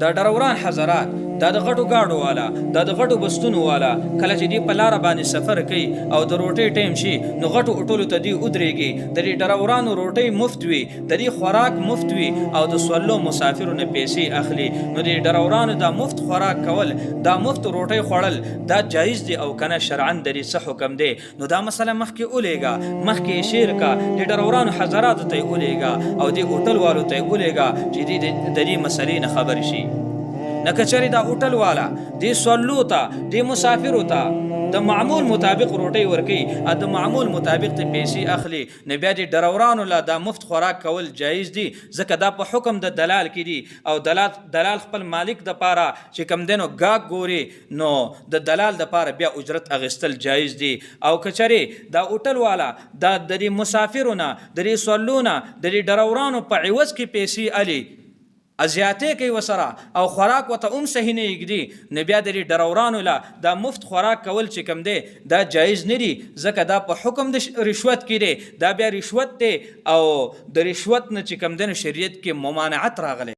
دا ډروران حضرات، دا د غټو گاډو والا، دا د غټو بستونو والا کله چې دی په لاره باندې سفر کوي او د روټۍ ټایم شي نو غټو هوټلو ته دی ودرېږي، د دې ډرورانو روټۍ مفت وي، د دې خوراک مفت وي او د سولو مسافرو نه پیسې اخلي. نو د ډرورانو دا مفت خوراک کول، دا مفت روټۍ خوړل دا جایز دی او کنه شرعاً د دې څه حکم دی؟ نو دا مسله مخکې اولېږه، مخکې یې شیر کا، د ډرورانو حضراتو ته یې اولېږه او د هوټل والو ته یې اولېږه چې دی د دې مسلې نه خبر شي. نه که چېرې دا هوټل والا دې سولو ته، دې مسافرو ته د معمول مطابق روټۍ ورکوي او د معمول مطابق ته پیسې اخلي، نو بیا د ډرورانو له دا مفت خوراک کول جایز دي، ځکه دا په حکم د دلال کې دي او دلال خپل مالک دپاره چې کوم دی نو ګاګ ګوري، نو د دلال دپاره بیا اجرت اخیستل جایز دي. او که چېرې دا هوټل والا دا د دې مسافرو نه، د دې سولو نه، د دې ډرورانو په عوض کې پیسې الي، ازیاتې کوي ورسره او خوراک ورته هم صحیح نه ږدي، نو بیا د دې ډرورانو له دا مفت خوراک کول چې کوم دی دا جایز نه دي، ځکه دا په حکم د رشوت کې دی، دا بیا رشوت دی او د رشوت نه چې کوم دی نو شریعت کې ممانعت راغلی.